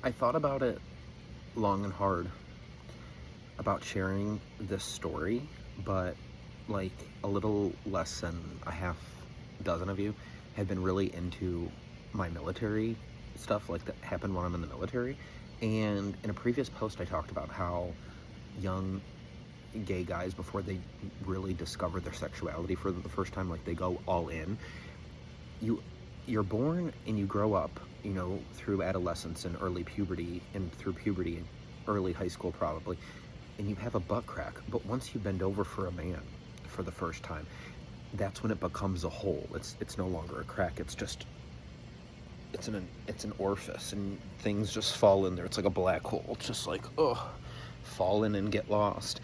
I thought about it long and hard about sharing this story, but like a little less than a half dozen of you had been really into my military stuff, like that happened when I'm in the military. And in a previous post, I talked about how young gay guys, before they really discover their sexuality for the first time, like they go all in. You you're born and you grow up, through adolescence and early puberty and through puberty and early high school probably, and you have a butt crack. But once you bend over for a man for the first time, that's when it becomes a hole. It's no longer a crack. It's an orifice, and things just fall in there. It's like a black hole. It's just like, fall in and get lost.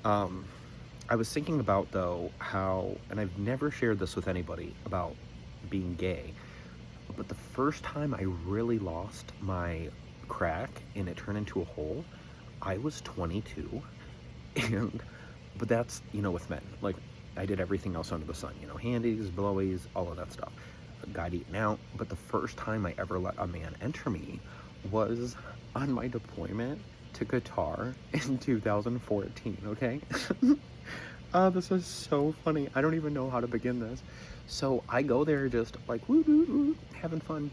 Um, I was thinking about, though, how, and I've never shared this with anybody about being gay, but the first time I really lost my crack and it turned into a hole, I was 22. And, but that's, with men. Like, I did everything else under the sun, handies, blowies, all of that stuff. Got eaten out. But the first time I ever let a man enter me was on my deployment to Qatar in 2014, okay? This is so funny. I don't even know how to begin this. So I go there just like, woo, woo, woo, having fun.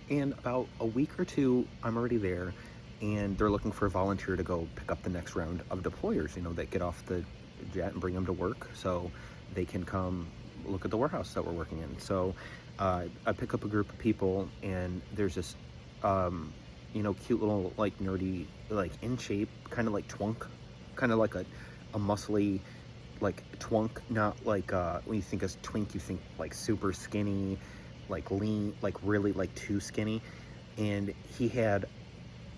And about a week or two, I'm already there, and they're looking for a volunteer to go pick up the next round of deployers, that get off the jet and bring them to work so they can come look at the warehouse that we're working in. So I pick up a group of people, and there's this, cute little, like, nerdy, like, in shape, kind of like twunk, kind of like a muscly, like, twunk, not like, when you think of twink, you think, like, super skinny, like, lean, like, really, like, too skinny. And he had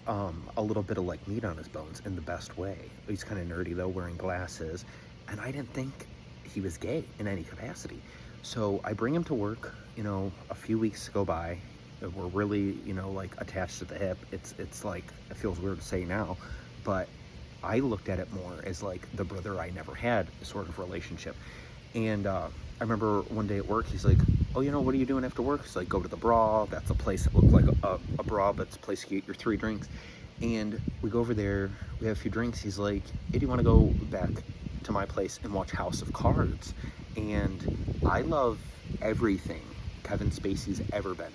a little bit of, like, meat on his bones in the best way. He's kind of nerdy, though, wearing glasses, and I didn't think he was gay in any capacity. So I bring him to work, a few weeks go by. We're really, like, attached at the hip. It's like, it feels weird to say now, but I looked at it more as like the brother I never had sort of relationship. And I remember one day at work, he's like, oh, what are you doing after work? He's like, go to the Bra. That's a place that looked like a Bra, but it's a place you get your 3 drinks. And we go over there, we have a few drinks. He's like, hey, do you want to go back to my place and watch House of Cards? And I love everything Kevin Spacey's ever been in.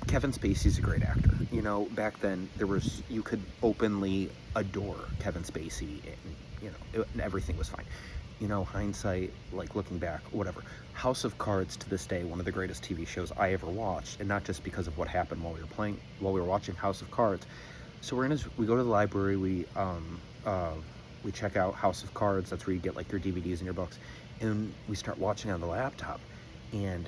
Kevin Spacey's a great actor. Back then you could openly adore Kevin Spacey, and everything was fine. Hindsight, like, looking back, whatever. House of Cards, to this day, one of the greatest TV shows I ever watched, and not just because of what happened while we were watching House of Cards. So we go to the library, we check out House of Cards. That's where you get, like, your DVDs and your books, and we start watching on the laptop, and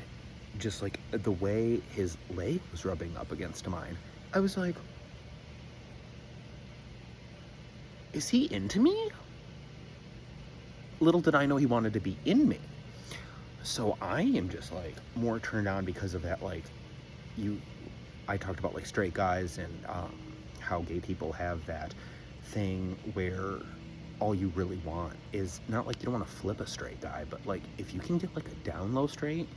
just like the way his leg was rubbing up against mine, I was like, is he into me? Little did I know he wanted to be in me. So I am just like more turned on because of that. Like, I talked about, like, straight guys and how gay people have that thing where all you really want is not, like, you don't want to flip a straight guy, but like if you can get like a down low straight,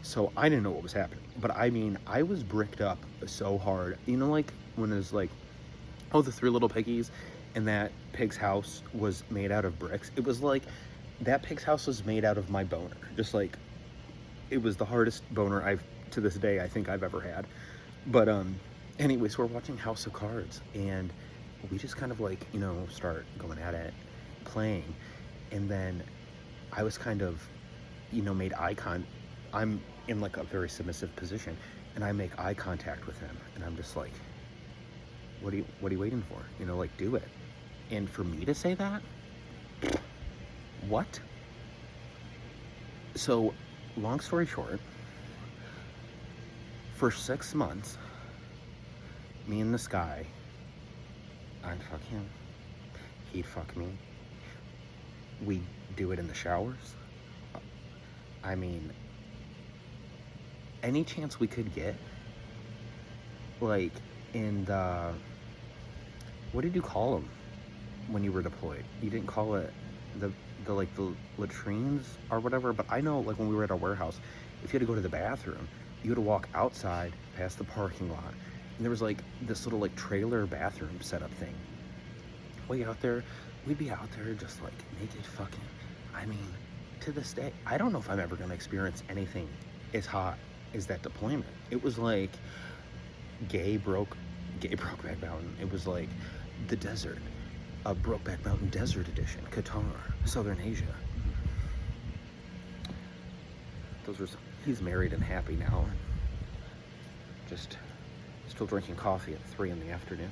so I didn't know what was happening. But I mean, I was bricked up so hard. Like when it's like, oh, the 3 little piggies, and that pig's house was made out of bricks. It was like that pig's house was made out of my boner. Just like, it was the hardest boner to this day, I think I've ever had. But anyways, we're watching House of Cards, and we just kind of like, start going at it, playing. And then I was kind of, made I'm in like a very submissive position, and I make eye contact with him, and I'm just like, what are you waiting for? Like, do it. And for me to say that, what? So, long story short, for 6 months, me and this guy, I'd fuck him, he'd fuck me, we'd do it in the showers. I mean, any chance we could get, like, in the, what did you call them when you were deployed? You didn't call it the latrines or whatever, but I know, like, when we were at our warehouse, if you had to go to the bathroom, you had to walk outside past the parking lot, and there was like this little like trailer bathroom setup thing. Way out there, we'd be out there just like naked fucking. I mean, to this day, I don't know if I'm ever gonna experience anything as hot as that deployment. It was like Brokeback Mountain. It was like the desert, a Brokeback Mountain Desert Edition, Qatar, Southern Asia. He's married and happy now, and just still drinking coffee at 3 in the afternoon.